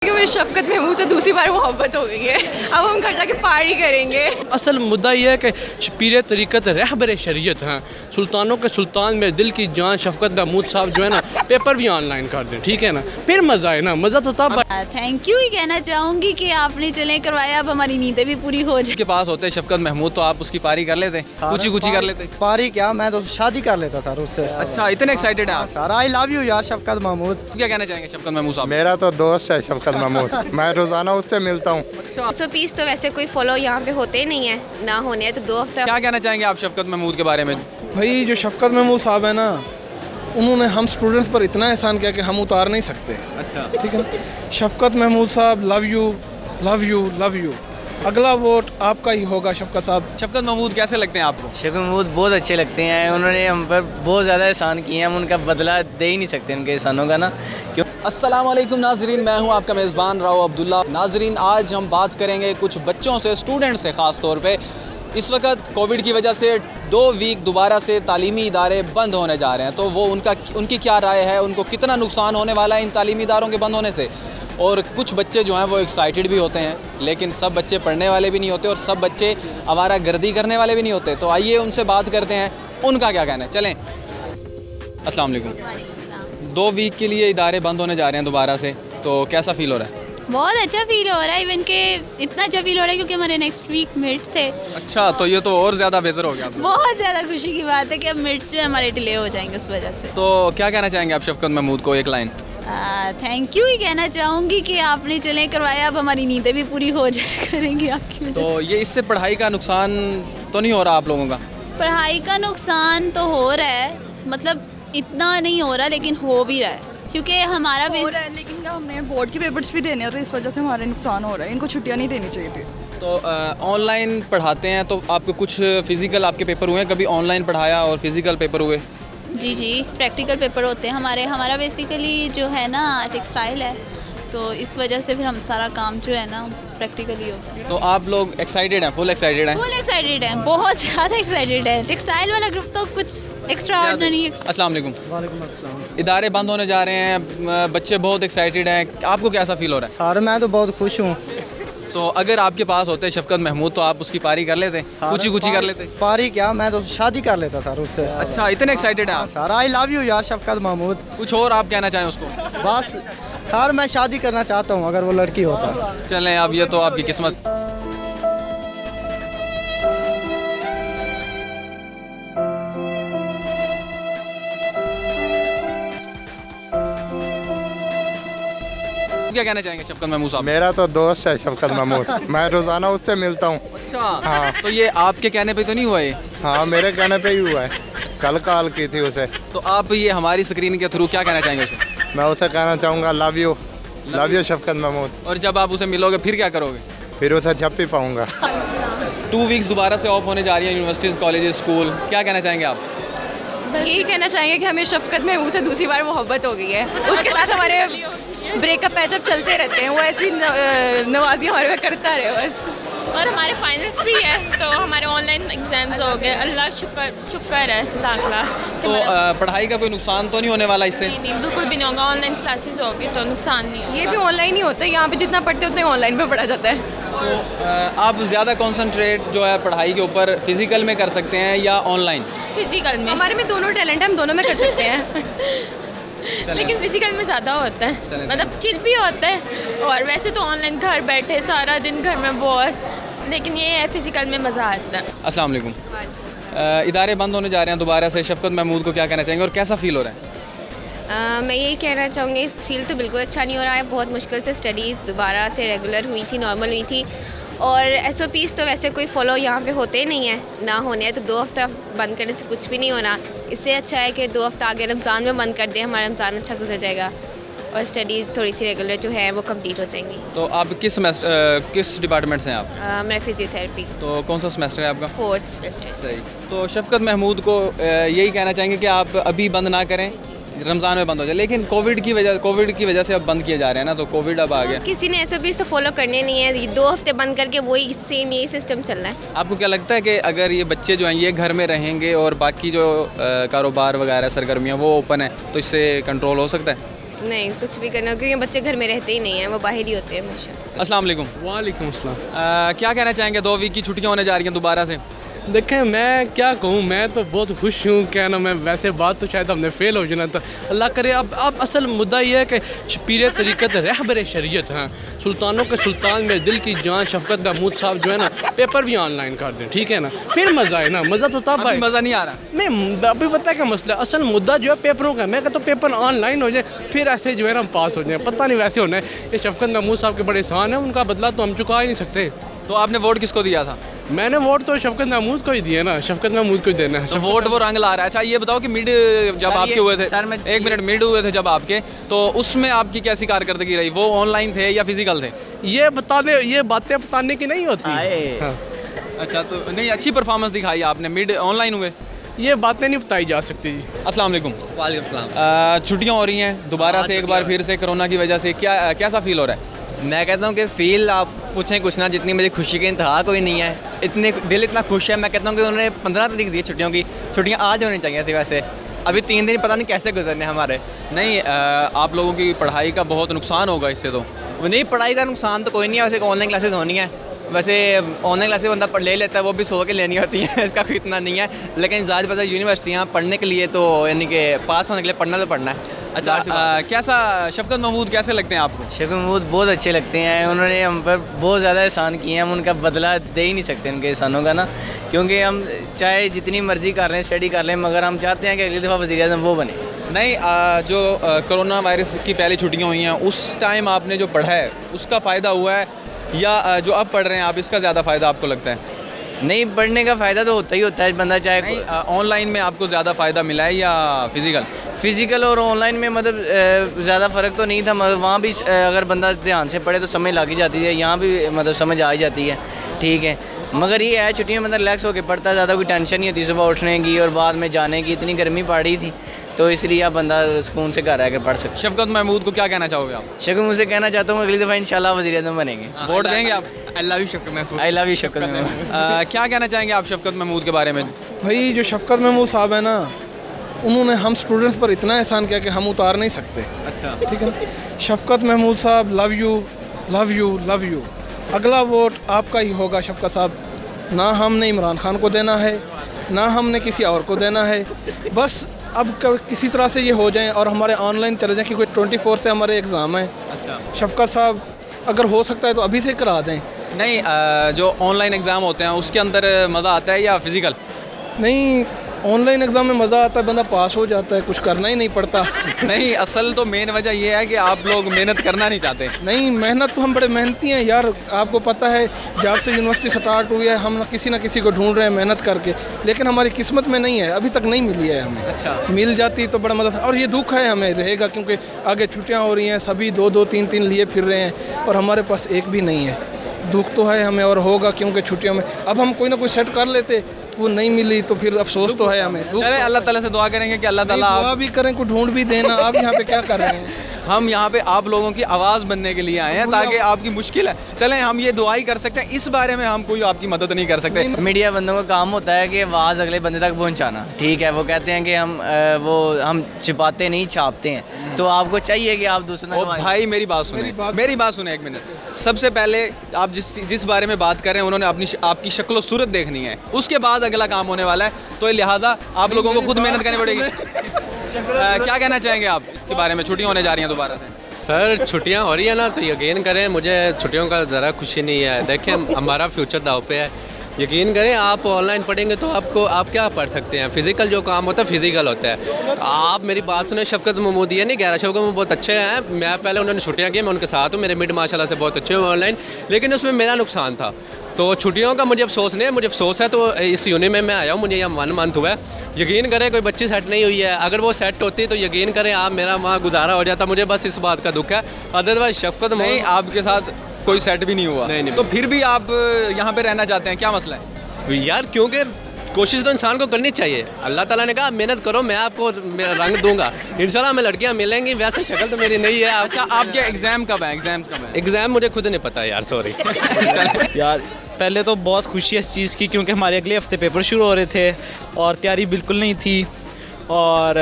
कि मुझे शफकत महमूद से दूसरी बार मोहब्बत हो गई है। अब हम घर जाके पार्टी करेंगे। असल मुद्दा यह है कि पीर तरीक़त रहबर शरीयत हैं, सुल्तानों के सुल्तान में दिल की जान शफकत महमूद साहब जो है ना पेपर भी ऑनलाइन कर दें, ठीक है ना, फिर मज़ा है ना, मज़ा तो तब। थैंक यू ही कहना चाहूँगी कि आपने चले करवाया, अब हमारी नींदें भी पूरी हो जाए। के पास होते शफकत महमूद तो आप उसकी पारी कर लेते, कुछ कर लेते। पारी क्या, मैं तो शादी कर लेता सर उससे। अच्छा, इतने एक्साइटेड हैं आप? सर आई लव यू यार शफकत महमूद। क्या कहना चाहेंगे शफकत महमूद साहब? मेरा तो दोस्त है शफकत महमूद, मैं रोजाना उससे मिलता हूँ। 120 तो वैसे कोई फॉलो यहाँ पे होते नहीं है, ना होने हैं तो 2 हफ्ता। क्या कहना चाहेंगे आप शफकत महमूद के बारे में? भाई जो शफकत महमूद साहब है ना, उन्होंने हम स्टूडेंट्स पर इतना एहसान किया कि हम उतार नहीं सकते। अच्छा, ठीक है ना। शफकत महमूद साहब love you love you love you. अगला वोट आपका ही होगा शफकत साहब। शफकत महमूद कैसे लगते हैं आपको? शफकत महमूद बहुत अच्छे लगते हैं, उन्होंने हम पर बहुत ज़्यादा एहसान किए हैं, हम उनका बदला दे ही नहीं सकते उनके एहसानों का ना। क्यों? अस्सलाम वालेकुम नाजरीन, मैं हूं आपका मेज़बान राव अब्दुल्ला। नाजरीन, आज हम बात करेंगे कुछ बच्चों से, स्टूडेंट से ख़ास तौर पे। इस वक्त कोविड की वजह से 2 वीक दोबारा से तालीमी इदारे बंद होने जा रहे हैं, तो वो उनकी क्या राय है, उनको कितना नुकसान होने वाला है इन तालीमी इदारों के बंद होने से। और कुछ बच्चे जो हैं वो एक्साइटेड भी होते हैं, लेकिन सब बच्चे पढ़ने वाले भी नहीं होते और सब बच्चे आवारागर्दी करने वाले भी नहीं होते। तो आइए उनसे बात करते हैं, उनका क्या कहना है। चलें। अस्सलाम वालेकुम। 2 वीक के लिए इदारे बंद होने जा रहे हैं दोबारा से, तो कैसा फील हो रहा है? बहुत अच्छा फील हो रहा है, इवन के इतना अच्छा फील हो रहा है क्योंकि हमारे नेक्स्ट वीक मिड्स थे। अच्छा, तो ये तो और ज़्यादा बेहतर हो गया। बहुत ज़्यादा खुशी की बात है कि अब मिड्स जो है हमारे डिले हो जाएंगे उस वजह से। तो क्या कहना चाहेंगे आप शफकत महमूद को? एक लाइन। थैंक यू ही कहना चाहूँगी कि आपने चले करवाया, अब हमारी नींदें भी पूरी हो जाए करेंगी आपकी वजह से। तो ये इससे पढ़ाई का नुकसान तो नहीं हो रहा आप लोगों का? पढ़ाई का नुकसान तो हो रहा है, मतलब इतना नहीं हो रहा लेकिन हो भी रहा है, क्योंकि हमारा हो रहा है, लेकिन क्या हमने बोर्ड के पेपर्स भी देने हैं, तो इस वजह से हमारे नुकसान हो रहा है। इनको छुट्टियाँ नहीं देनी चाहिए थी। तो ऑनलाइन पढ़ाते हैं, तो आपको कुछ फिजिकल आपके पेपर हुए हैं? कभी ऑनलाइन पढ़ाया और फिजिकल पेपर हुए? जी जी, प्रैक्टिकल पेपर होते हैं हमारा बेसिकली जो है ना टेक्सटाइल है, तो इस वजह से फिर हम सारा काम जो है ना प्रैक्टिकली होता है। तो आप लोग एक्साइटेड हैं, फुल एक्साइटेड हैं? फुल एक्साइटेड है, बहुत ज़्यादा एक्साइटेड है। टेक्सटाइल वाला ग्रुप तो कुछ एक्स्ट्रा ऑर्डिनरी। अस्सलाम वालेकुम। वालेकुम अस्सलाम। इदारे बंद होने जा रहे हैं, बच्चे बहुत एक्साइटेड हैं, आपको कैसा फील हो रहा है? सर मैं तो बहुत खुश हूँ। तो अगर आपके पास होते शफकत महमूद तो आप उसकी पारी कर लेते, कुछ कर लेते? पारी क्या, मैं तो शादी कर लेता सर उससे। अच्छा, इतने एक्साइटेड हैं आप? सर आई लव यू यार शफकत महमूद। कुछ और आप कहना चाहें उसको? बस सर मैं शादी करना चाहता हूँ अगर वो लड़की होता। चलें, अब ये तो आपकी किस्मत। क्या कहना चाहेंगे शफकत महमूद साहब? मेरा तो दोस्त है शफकत महमूद, मैं रोजाना उससे मिलता हूँ। अच्छा, हाँ। तो ये आपके कहने पे तो नहीं हुआ ये? हाँ, मेरे कहने पे ही हुआ है, कल कॉल की थी उसे। तो आप ये हमारी स्क्रीन के थ्रू क्या कहना चाहेंगे उसे? मैं उसे कहना चाहूँगा लव यू शफकत महमूद। और जब आप उसे मिलोगे फिर क्या करोगे? फिर उसे झप्पी पाऊँगा। 2 वीक्स दोबारा से ऑफ होने जा रही है यूनिवर्सिटीज़, कॉलेजेस, स्कूल, क्या कहना चाहेंगे आप? यही कहना चाहेंगे कि हमें शफकत महमूद से दूसरी बार मोहब्बत हो गई है। उसके साथ हमारे ब्रेकअप पैचअप चलते रहते हैं, वो ऐसी नवाजी हमारे में करता रहे बस। और हमारे फाइनल्स भी है, तो हमारे ऑनलाइन एग्जाम्स हो गए, अल्लाह शुक्र है लाख। तो पढ़ाई का कोई नुकसान तो नहीं होने वाला इससे? नहीं, बिल्कुल भी नहीं होगा। ऑनलाइन क्लासेस होगी तो नुकसान नहीं होगा। ये भी ऑनलाइन ही होता है, यहाँ पे जितना पढ़ते उतना ऑनलाइन पे पढ़ा जाता है। तो आप ज़्यादा कंसंट्रेट जो है पढ़ाई के ऊपर फिजिकल में कर सकते हैं या ऑनलाइन? फिजिकल में। हमारे में दोनों टैलेंट है, हम दोनों में कर सकते हैं। लेकिन फिजिकल में ज़्यादा होता है, मतलब चिल भी होता है। और वैसे तो ऑनलाइन घर बैठे सारा दिन घर में बोर, लेकिन ये है फिजिकल में मज़ा आता है। अस्सलाम वालेकुम। इदारे बंद होने जा रहे हैं दोबारा से, शफकत महमूद को क्या कहना चाहेंगे और कैसा फील हो रहा है? मैं यही कहना चाहूँगी, फील तो बिल्कुल अच्छा नहीं हो रहा है। बहुत मुश्किल से स्टडीज़ दोबारा से रेगुलर हुई थी, नॉर्मल हुई थी। और SOPs तो वैसे कोई फॉलो यहाँ पे होते नहीं है, ना होने हैं तो 2 हफ्ता बंद करने से कुछ भी नहीं होना। इससे अच्छा है कि 2 हफ्ता आगे रमज़ान में बंद कर दें, हमारा रमज़ान अच्छा गुजर जाएगा और स्टडीज़ थोड़ी सी रेगुलर जो है वो कंप्लीट हो जाएंगी। तो आप किस डिपार्टमेंट से हैं आप? मैं फिजियोथेरेपी तो कौन सा सेमेस्टर है आपका? 4th semester. सही। तो शफकत महमूद को यही कहना चाहेंगे कि आप अभी बंद ना करें, रमज़ान में बंद हो जाए, लेकिन कोविड की वजह से अब बंद किए जा रहे हैं ना, तो कोविड अब आ गया। किसी ने SOPs तो फॉलो करने नहीं है, 2 हफ्ते बंद करके वही सेम यही सिस्टम चल रहा है। आपको क्या लगता है कि अगर ये बच्चे जो हैं ये घर में रहेंगे और बाकी जो कारोबार वगैरह सरगर्मियाँ वो ओपन है, तो इससे कंट्रोल हो सकता है? नहीं कुछ भी करना, क्योंकि बच्चे घर में रहते ही नहीं हैं, वो बाहर ही होते हैं हमेशा। अस्सलाम वालेकुम। वालेकुम अस्सलाम। क्या कहना चाहेंगे, 2 वीक की छुट्टियां होने जा रही हैं दोबारा से? देखें, मैं क्या कहूँ, मैं तो बहुत खुश हूँ। क्या ना, मैं वैसे बात तो शायद हमने फेल हो जाना था, अल्लाह करे। अब असल मुद्दा ये है कि पीर तरीक़त रहबर शरीयत हैं, सुल्तानों के सुल्तान में दिल की जान शफकत महमूद साहब जो है ना, पेपर भी ऑनलाइन कर दें, ठीक है ना, फिर मज़ा है ना। मज़ा तो तब भाई, मज़ा नहीं आ रहा। नहीं, अभी पता है क्या मसला है, असल मुद्दा जो है पेपरों का। मैं कहता हूँ पेपर ऑनलाइन हो जाए, फिर ऐसे जो है ना हम पास हो जाए। पता नहीं वैसे होना है। ये शफकत महमूद साहब के बड़े एहसान है, उनका बदला तो हम चुका ही नहीं सकते। तो आपने वोट किसको दिया था? मैंने वोट तो शफकत महमूद को ही दिया ना, शफकत महमूद को ही देना है। तो वोट वो रंग ला रहा है। अच्छा ये बताओ कि मिड जब आपके हुए थे, एक मिनट, मिड हुए थे जब आपके, तो उसमें आपकी कैसी कारकर्दगी रही? वो ऑनलाइन थे या फिजिकल थे? ये बातें बताने की नहीं होती। हाँ। अच्छा, तो नहीं, अच्छी परफॉर्मेंस दिखाई आपने। मिड ऑनलाइन हुए, ये बातें नहीं बताई जा सकती जी। अस्सलाम वालेकुम। वालेकुम सलाम। छुट्टियां हो रही हैं दोबारा से एक बार फिर से कोरोना की वजह से, कैसा फील हो रहा है? मैं कहता हूँ कि फील आप पूछें कुछ ना, जितनी मुझे खुशी की इंतहा कोई नहीं है। दिल इतना खुश है। मैं कहता हूँ कि उन्होंने 15 तारीख दी छुट्टियों की। छुट्टियाँ आज होनी चाहिए थी वैसे। अभी 3 दिन पता नहीं कैसे गुजरने हमारे। नहीं, आप लोगों की पढ़ाई का बहुत नुकसान होगा इससे। तो नहीं, पढ़ाई का नुकसान तो कोई नहीं है। वैसे ऑनलाइन क्लासेस होनी है। वैसे ऑनलाइन क्लासेस बंदा ले लेता है, वो भी 100 के लेनी होती है। इसका कोई इतना नहीं है। लेकिन ज़्यादा पता यूनिवर्सिटियाँ पढ़ने के लिए तो, यानी कि पास होने के लिए पढ़ना तो पढ़ना है। अच्छा, कैसा शफकत महमूद कैसे लगते हैं आपको? शफकत महमूद बहुत अच्छे लगते हैं। उन्होंने हम पर बहुत ज़्यादा एहसान किए हैं। हम उनका बदला दे ही नहीं सकते उनके एहसानों का ना, क्योंकि हम चाहे जितनी मर्जी कर लें, स्टडी कर लें, मगर हम चाहते हैं कि अगली दफ़ा वज़ीर-ए-आज़म वो बने। नहीं, जो कोरोना वायरस की पहली छुट्टियां हुई हैं उस टाइम आपने जो पढ़ा है उसका फ़ायदा हुआ है, या जो अब पढ़ रहे हैं आप इसका ज़्यादा फ़ायदा आपको लगता है? नहीं, पढ़ने का फ़ायदा तो होता ही होता है। बंदा चाहे ऑनलाइन में आपको ज़्यादा फ़ायदा मिला है या फिज़िकल और ऑनलाइन में मतलब ज़्यादा फ़र्क तो नहीं था। मतलब वहाँ भी अगर बंदा ध्यान से पढ़े तो समझ लग ही जाती है। यहाँ भी मतलब समझ आ ही जाती है, ठीक है। मगर ये है, छुट्टियों में मतलब रिलैक्स होकर पढ़ता है, ज़्यादा कोई टेंशन नहीं होती सुबह उठने की और बाद में जाने की। इतनी गर्मी पड़ रही थी, तो इसलिए आप बंदा सुकून से घर आकर पढ़ सकते। शफकत महमूद को क्या कहना चाहोगे आप? शफकत महमूद से कहना चाहता हूँ अगली दफ़ा इंशाल्लाह वज़ीर-ए-आज़म बनेंगे। वोट देंगे आप? I love you Shafqat Mahmood. I love you Shafqat Mahmood. क्या कहना चाहेंगे आप शफकत महमूद के बारे में? भाई जो शफकत महमूद साहब है ना, उन्होंने हम स्टूडेंट्स पर इतना एहसान किया कि हम उतार नहीं सकते। अच्छा, ठीक है ना। शफकत महमूद साहब, love you love you love you. अगला वोट आपका ही होगा शफकत साहब। ना हमने इमरान खान को देना है, ना हमने किसी और को देना है। बस अब किसी तरह से ये हो जाए और हमारे ऑनलाइन चले जाएँ, क्योंकि 24 से हमारे एग्ज़ाम हैं। अच्छा, शफकत साहब अगर हो सकता है तो अभी से करा दें। नहीं, जो ऑनलाइन एग्ज़ाम होते हैं उसके अंदर मज़ा आता है या फिज़िकल? नहीं, ऑनलाइन एग्ज़ाम में मज़ा आता है, बंदा पास हो जाता है, कुछ करना ही नहीं पड़ता। नहीं, असल तो मेन वजह ये है कि आप लोग मेहनत करना नहीं चाहते। नहीं, मेहनत तो हम बड़े मेहनती हैं यार। आपको पता है जब से यूनिवर्सिटी स्टार्ट हुई है हम ना किसी को ढूंढ रहे हैं मेहनत करके, लेकिन हमारी किस्मत में नहीं है, अभी तक नहीं मिली है हमें। अच्छा, मिल जाती तो बड़ा मदद। और ये दुख है हमें, रहेगा, क्योंकि आगे छुट्टियाँ हो रही हैं, सभी 2-2 3-3 लिए फिर रहे हैं और हमारे पास एक भी नहीं है। दुख तो है हमें और होगा, क्योंकि छुट्टियों में अब हम कोई ना कोई सेट कर लेते, वो नहीं मिली तो फिर अफसोस तो है हमें। चले अल्लाह ताला से दुआ करेंगे कि अल्लाह ताला दुआ भी करें, को ढूंढ भी देना। आप यहाँ पे क्या कर रहे हैं? हम यहाँ पे आप लोगों की आवाज़ बनने के लिए आए हैं, ताकि आपकी मुश्किल है, चलें हम ये दुआ ही कर सकते हैं। इस बारे में हम कोई आपकी मदद नहीं कर सकते। मीडिया बंदों का काम होता है कि आवाज़ अगले बंदे तक पहुंचाना, ठीक है। वो कहते हैं कि हम छिपाते नहीं, छापते हैं। तो आपको चाहिए कि आप दूसरे भाई मेरी बात सुने एक मिनट। सबसे पहले आप जिस बारे में बात कर रहे हैं, उन्होंने आपकी शक्ल सूरत देखनी है, उसके बाद अगला काम होने वाला है। तो लिहाजा आप लोगों को खुद मेहनत करनी पड़ेगी। क्या कहना चाहेंगे आप इसके बारे में? छुट्टियां होने जा रही हैं दोबारा से। सर, छुट्टियां हो रही है ना, तो यकीन करें मुझे छुट्टियों का ज़रा खुशी नहीं है। देखें, हमारा फ्यूचर दाव पे है। यकीन करें, आप ऑनलाइन पढ़ेंगे तो आप क्या पढ़ सकते हैं? फिज़िकल जो काम होता है फिज़िकल होता है। तो आप मेरी बात सुने, शफकत महमूद ये नहीं कह रहा, शफकत महमूद बहुत अच्छे हैं। मैं पहले उन्होंने छुट्टियां की, मैं उनके साथ हूँ, मेरे मिड माशाल्लाह से बहुत अच्छे हुए ऑनलाइन, लेकिन उसमें मेरा नुकसान था। तो छुट्टियों का मुझे अफसोस नहीं है, मुझे अफसोस है तो इस यूनि में मैं आया हूँ, मुझे यहाँ 1 मंथ हुआ है। यकीन करें कोई बच्ची सेट नहीं हुई है, अगर वो सेट होती तो यकीन करें आप मेरा वहाँ गुजारा हो जाता। मुझे बस इस बात का दुख है, अदरवाइज शफकत नहीं, आपके साथ कोई सेट भी नहीं हुआ। नहीं। तो फिर भी आप यहाँ पे रहना चाहते हैं, क्या मसला है? यार, क्योंकि कोशिश तो इंसान को करनी चाहिए। अल्लाह ताला ने कहा मेहनत करो, मैं आपको रंग दूंगा, इंशाल्लाह हमें लड़कियां मिलेंगी। वैसे शक्ल तो मेरी नहीं है। अच्छा, आपके एग्ज़ाम कब है? एग्ज़ाम मुझे खुद नहीं पता यार, सॉरी। यार पहले तो बहुत खुशी है इस चीज़ की, क्योंकि हमारे अगले हफ्ते पेपर शुरू हो रहे थे और तैयारी बिल्कुल नहीं थी। और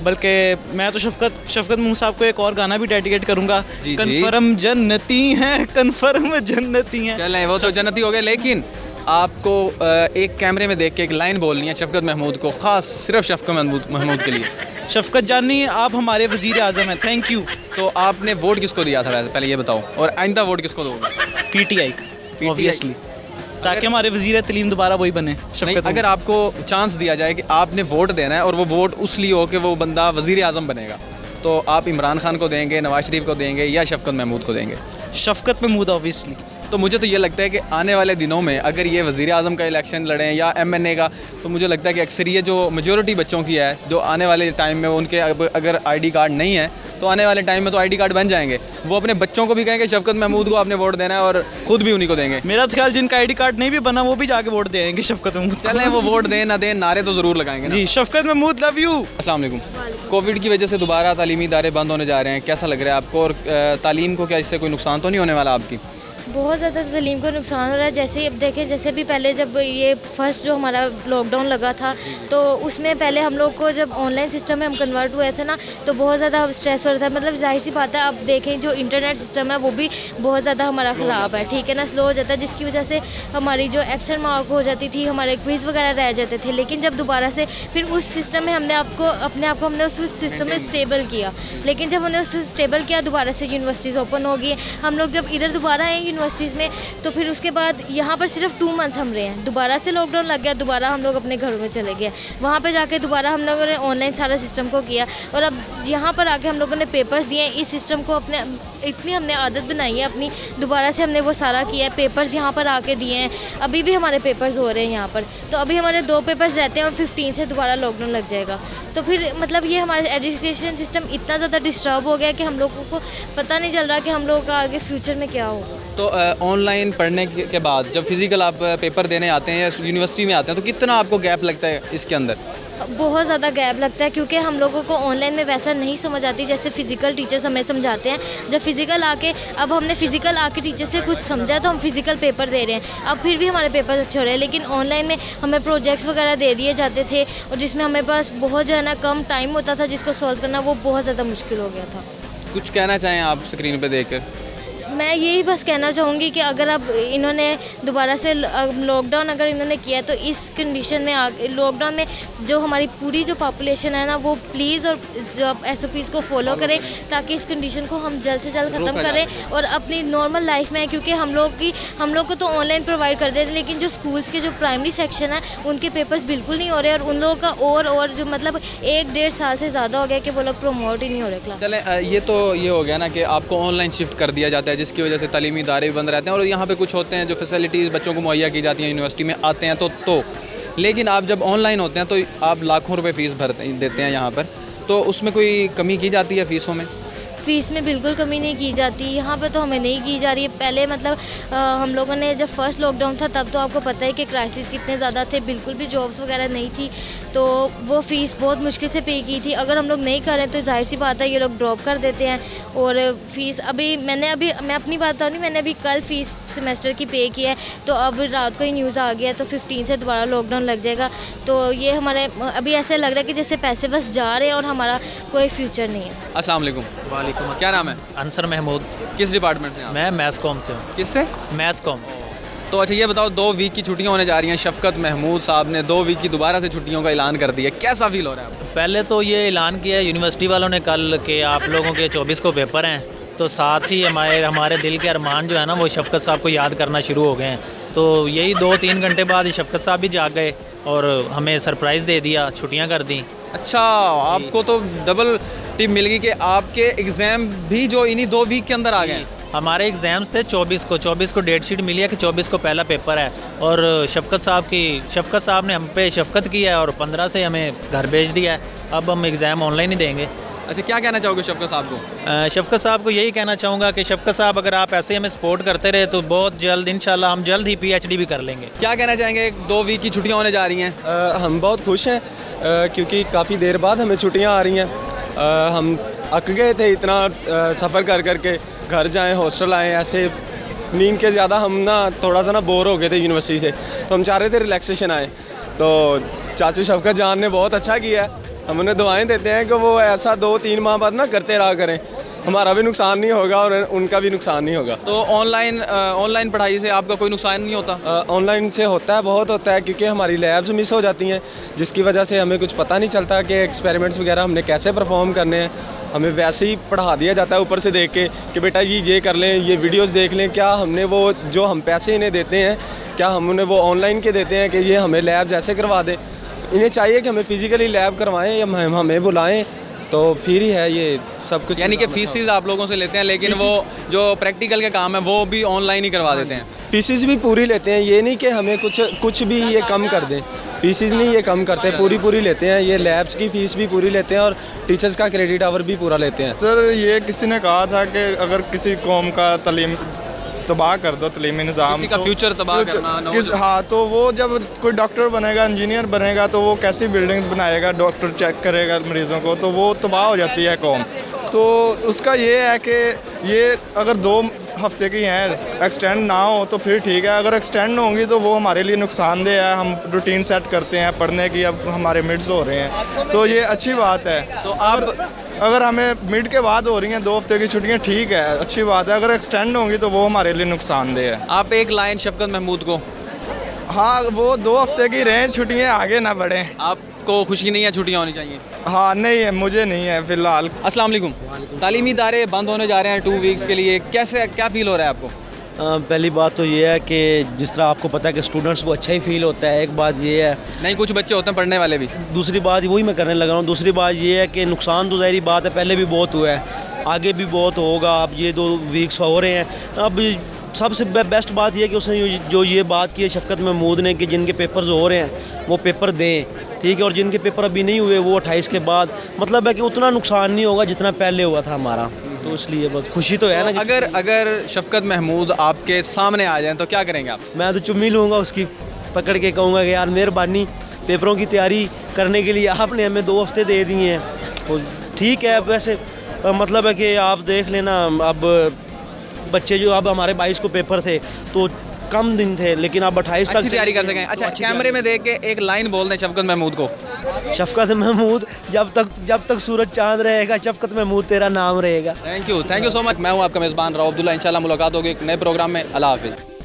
बल्कि मैं तो शफकत महमूद साहब को एक और गाना भी डेडिकेट करूंगा, जी। कन्फर्म जन्नती हैं, कन्फर्म जन्नती हैं। चलें, वो तो जन्नती हो गए, लेकिन आपको एक कैमरे में देख के एक लाइन बोलनी है शफकत महमूद को, खास सिर्फ शफकत महमूद के लिए। शफकत जानी, आप हमारे वज़ीर आज़म हैं, थैंक यू। तो आपने वोट किसको दिया था वैसे, पहले ये बताओ, और आइंदा वोट किसको दोगे? PTI ऑब्वियसली, ताकि हमारे वज़ीर तलीम दोबारा वही बने। नहीं, अगर आपको चांस दिया जाए कि आपने वोट देना है और वो वोट उस लिए हो कि वो बंदा वज़ीर आज़म बनेगा, तो आप इमरान खान को देंगे, नवाज शरीफ को देंगे, या शफकत महमूद को देंगे? शफकत महमूद ऑब्वियसली। तो मुझे तो ये लगता है कि आने वाले दिनों में अगर ये वज़ीर आज़म का इलेक्शन लड़ें या MNA का, तो मुझे लगता है कि अक्सरियत जो मेजॉरिटी बच्चों की है, जो आने वाले टाइम में उनके अगर ID कार्ड नहीं है, तो आने वाले टाइम में तो ID कार्ड बन जाएंगे। वो अपने बच्चों को भी कहेंगे शफकत महमूद को आपने वोट देना है, और खुद भी उन्हीं को देंगे। मेरा तो ख्याल जिनका ID कार्ड नहीं भी बना वो भी जाके वोट देंगे शफकत महमूद। चलें, वो वोट दें ना दें, नारे तो ज़रूर लगाएंगे ना। जी, शफकत महमूद लव यू। अस्सलाम वालेकुम। कोविड की वजह से दोबारा तालीमी इदारे बंद होने जा रहे हैं, कैसा लग रहा है आपको, और तालीम को क्या इससे कोई नुकसान तो नहीं होने वाला आपकी? बहुत ज़्यादा तलीम को नुकसान हो रहा है। जैसे अब देखें, जैसे भी पहले जब ये फर्स्ट जो हमारा लॉकडाउन लगा था, तो उसमें पहले हम लोग को जब ऑनलाइन सिस्टम में हम कन्वर्ट हुए थे ना, तो बहुत ज़्यादा स्ट्रेस हो रहा था। मतलब जाहिर सी बात है, अब देखें जो इंटरनेट सिस्टम है वो भी बहुत ज़्यादा हमारा ख़राब है, ठीक है ना, स्लो हो जाता है, जिसकी वजह से हमारी जो एब्सेंट मार्क हो जाती थी, हमारे क्विज़ वगैरह रह जाते थे। लेकिन जब दोबारा से फिर उस सिस्टम में हमने अपने आप को हमने उस सिस्टम में स्टेबल किया। लेकिन जब हमने उस स्टेबल किया, दोबारा से यूनिवर्सिटीज़ ओपन हो गई। हम लोग जब इधर दोबारा आए यूनिवर्सिटीज़ में, तो फिर उसके बाद यहाँ पर सिर्फ 2 मंथ्स हम रहे हैं, दोबारा से लॉकडाउन लग गया, दोबारा हम लोग अपने घरों में चले गए। वहाँ पे जाके दोबारा हम लोगों ने ऑनलाइन सारा सिस्टम को किया, और अब यहाँ पर आके हम लोगों ने पेपर्स दिए। इस सिस्टम को अपने इतनी हमने आदत बनाई है अपनी, दोबारा से हमने वो सारा किया है। पेपर्स यहाँ पर आके दिए हैं, अभी भी हमारे पेपर्स हो रहे हैं यहाँ पर। तो अभी हमारे 2 पेपर्स रहते हैं और 15 से दोबारा लॉकडाउन लग जाएगा। तो फिर मतलब ये हमारा एजुकेशन सिस्टम इतना ज़्यादा डिस्टर्ब हो गया कि हम लोगों को पता नहीं चल रहा कि हम लोगों का आगे फ्यूचर में क्या होगा। तो ऑनलाइन पढ़ने के बाद जब फिज़िकल आप पेपर देने आते हैं या यूनिवर्सिटी में आते हैं, तो कितना आपको गैप लगता है इसके अंदर? बहुत ज़्यादा गैप लगता है, क्योंकि हम लोगों को ऑनलाइन में वैसा नहीं समझ आती जैसे फ़िज़िकल टीचर्स हमें समझाते हैं। जब फ़िज़िकल आके, अब हमने फ़िज़िकल आके टीचर से कुछ समझा, तो हम फ़िज़िकल पेपर दे रहे हैं। अब फिर भी हमारे पेपर अच्छे हो रहे हैं, लेकिन ऑनलाइन में हमें प्रोजेक्ट्स वगैरह दे दिए जाते थे, और जिसमें हमें पास बहुत जो है ना कम टाइम होता था, जिसको सॉल्व करना वो बहुत ज़्यादा मुश्किल हो गया था। कुछ कहना चाहें आप स्क्रीन पर देख कर? मैं यही बस कहना चाहूँगी कि अगर अब इन्होंने दोबारा से लॉकडाउन अगर इन्होंने किया, तो इस कंडीशन में लॉकडाउन में जो हमारी पूरी जो पॉपुलेशन है ना, वो प्लीज़ और जो SOPs को फॉलो करें, ताकि इस कंडीशन को हम जल्द से जल्द ख़त्म करें और अपनी नॉर्मल लाइफ में। क्योंकि हम लोग को तो ऑनलाइन प्रोवाइड कर देते हैं, लेकिन जो स्कूल्स के जो प्राइमरी सेक्शन है उनके पेपर्स बिल्कुल नहीं हो रहे, और उन लोगों का और जो मतलब 1-1.5 साल से ज़्यादा हो गया कि वो लोग प्रमोट ही नहीं हो रहे क्लास। चलें, ये तो ये हो गया ना कि आपको ऑनलाइन शिफ्ट कर दिया जाता है, जिसकी वजह से तालीमी इदारे भी बंद रहते हैं, और यहाँ पे कुछ होते हैं जो फैसिलिटीज़ बच्चों को मुहैया की जाती हैं यूनिवर्सिटी में आते हैं तो लेकिन आप जब ऑनलाइन होते हैं तो आप लाखों रुपए फ़ीस देते हैं यहाँ पर, तो उसमें कोई कमी की जाती है फ़ीसों में? फ़ीस में बिल्कुल कमी नहीं की जाती यहाँ पे, तो हमें नहीं की जा रही है। पहले मतलब हम लोगों ने जब फर्स्ट लॉकडाउन था, तब तो आपको पता है कि क्राइसिस कितने ज़्यादा थे, बिल्कुल भी जॉब्स वगैरह नहीं थी, तो वो फ़ीस बहुत मुश्किल से पे की थी। अगर हम लोग नहीं करें तो जाहिर सी बात है ये लोग ड्रॉप कर देते हैं। और फ़ीस मैं अपनी बात बताऊँ, मैंने अभी कल फ़ीस सेमेस्टर की पे की है, तो अब रात को ही न्यूज़ आ गया, तो 15 से दोबारा लॉकडाउन लग जाएगा। तो ये हमारे अभी ऐसे लग रहा है कि जैसे पैसे बस जा रहे हैं और हमारा कोई फ्यूचर नहीं है। अस्सलाम वालेकुम। वालेकुम। क्या नाम है? अंसर महमूद। किस डिपार्टमेंट में आप? मैं मैथ्स कॉम से हूँ। किससे? Maths com. तो अच्छा ये बताओ, 2 वीक की छुट्टियां होने जा रही हैं, शफकत महमूद साहब ने 2 वीक की दोबारा से छुट्टियों का ऐलान कर दिया, कैसा फील हो रहा है आपको? पहले तो ये ऐलान किया यूनिवर्सिटी वालों ने कल कि आप लोगों के 24 को पेपर हैं, तो साथ ही हमारे दिल के अरमान जो है ना, वो शफकत साहब को याद करना शुरू हो गए हैं। तो यही 2-3 घंटे बाद शफकत साहब भी जाग गए और हमें सरप्राइज़ दे दिया, छुट्टियाँ कर दी। अच्छा, आपको तो डबल टिप मिल गई कि आपके एग्ज़ाम भी जो इन्हीं 2 वीक के अंदर आ गए। हमारे एग्ज़ाम्स थे 24 को डेट शीट मिली है कि 24 को पहला पेपर है, और शफकत साहब ने हम पे शफकत की है और 15 से हमें घर भेज दिया है। अब हम एग्ज़ाम ऑनलाइन ही देंगे। अच्छा, क्या कहना चाहोगे शफकत साहब को? शफकत साहब को यही कहना चाहूँगा कि शफकत साहब, अगर आप ऐसे हमें सपोर्ट करते रहे तो बहुत जल्द इंशाल्लाह हम जल्द ही PhD भी कर लेंगे। क्या कहना चाहेंगे? 2 वीक की छुट्टियाँ होने जा रही हैं। हम बहुत खुश हैं क्योंकि काफ़ी देर बाद हमें छुट्टियाँ आ रही हैं। हम अक गए थे इतना सफ़र कर के, घर जाएं, हॉस्टल आएँ, ऐसे नींद के ज़्यादा हम ना थोड़ा सा ना बोर हो गए थे यूनिवर्सिटी से, तो हम चाह रहे थे रिलैक्सेशन आए। तो चाचू शफकत जान ने बहुत अच्छा किया है, हम उन्हें दुआएं देते हैं कि वो ऐसा 2-3 माह बाद ना करते रहा करें, हमारा भी नुकसान नहीं होगा और उनका भी नुकसान नहीं होगा। तो ऑनलाइन पढ़ाई से आपका कोई नुकसान नहीं होता? ऑनलाइन से होता है, बहुत होता है, क्योंकि हमारी लैब्स मिस हो जाती हैं, जिसकी वजह से हमें कुछ पता नहीं चलता कि एक्सपेरिमेंट्स वगैरह हमने कैसे परफॉर्म करने हैं। हमें वैसे ही पढ़ा दिया जाता है ऊपर से देख के कि बेटा ये कर लें, ये वीडियोस देख लें। क्या हमने वो जो हम पैसे इन्हें देते हैं, क्या हम उन्हें वो ऑनलाइन के देते हैं कि ये हमें लैब जैसे करवा दे? इन्हें चाहिए कि हमें फ़िज़िकली लैब करवाएं या हमें बुलाएं, तो फिर ही है ये सब कुछ। यानी कि फीसिस आप लोगों से लेते हैं, लेकिन वो जो प्रैक्टिकल के काम है वो भी ऑनलाइन ही करवा देते हैं। फीसिस भी पूरी लेते हैं, ये नहीं कि हमें कुछ भी ये कम कर दें। फीसिस नहीं ये कम करते, पूरी लेते हैं। ये लैब्स की फ़ीस भी पूरी लेते हैं और टीचर्स का क्रेडिट आवर भी पूरा लेते हैं। सर ये किसी ने कहा था कि अगर किसी कौम का तलीम तबाह कर दो, तलीमी निज़ाम का फ्यूचर तबाह करना, हाँ, तो वो जब कोई डॉक्टर बनेगा, इंजीनियर बनेगा, तो वो कैसी बिल्डिंग्स बनाएगा, डॉक्टर चेक करेगा मरीज़ों को, तो वो तबाह हो जाती है कौम। तो उसका ये है कि ये अगर 2 हफ्ते की हैं, एक्सटेंड ना हो तो फिर ठीक है, अगर एक्सटेंड होंगी तो वो हमारे लिए नुकसानदेह है। हम रूटीन सेट करते हैं पढ़ने की, अब हमारे मिड्स हो रहे हैं, तो ये अच्छी बात है। तो आप अगर हमें मिड के बाद हो रही हैं 2 हफ्ते की छुट्टियां, ठीक है, अच्छी बात है। अगर एक्सटेंड होंगी तो वो हमारे लिए नुकसानदेह है। आप एक लाइन शफकत महमूद को। हाँ, वो 2 हफ्ते की रहें, छुट्टियां आगे ना बढ़ें। आपको खुशी नहीं है छुट्टियां होनी चाहिए? हाँ, नहीं है, मुझे नहीं है फ़िलहाल। अस्सलाम वालेकुम। तालीमी इदारे बंद होने जा रहे हैं 2 वीक्स के लिए, क्या फ़ील हो रहा है आपको? पहली बात तो ये है कि जिस तरह आपको पता है कि स्टूडेंट्स को अच्छा ही फील होता है, एक बात ये है। नहीं, कुछ बच्चे होते हैं पढ़ने वाले भी। दूसरी बात वही मैं करने लगा हूँ। दूसरी बात ये है कि नुकसान तो ज़ाहिर बात है, पहले भी बहुत हुआ है, आगे भी बहुत होगा। अब ये 2 वीक्स हो रहे हैं, अब सबसे बेस्ट बात यह है कि उसने जो ये बात की है शफकत महमूद ने कि जिनके पेपर्स हो रहे हैं वो पेपर दें, ठीक है, और जिनके पेपर अभी नहीं हुए वो 28 के बाद, मतलब है कि उतना नुकसान नहीं होगा जितना पहले हुआ था हमारा। तो इसलिए बहुत खुशी तो है ना। अगर शफकत महमूद आपके सामने आ जाएं तो क्या करेंगे आप? मैं तो चुम्मी लूँगा उसकी, पकड़ के कहूँगा कि यार मेहरबानी, पेपरों की तैयारी करने के लिए आपने हमें 2 हफ्ते दे दिए हैं। तो ठीक है, वैसे मतलब है कि आप देख लेना, अब बच्चे जो अब हमारे 22 को पेपर थे तो कम दिन थे, लेकिन अब 28 तक तैयारी कर सकें। अच्छा, कैमरे में देख के एक लाइन बोल दें शफकत महमूद को। शफकत महमूद, जब तक सूरज चांद रहेगा, शफकत महमूद तेरा नाम रहेगा। Thank you so much. मैं हूँ आपका मेज़बान राव अब्दुल्ला। इंशाल्लाह मुलाकात होगी एक नए प्रोग्राम में। अल्लाह हाफिज़।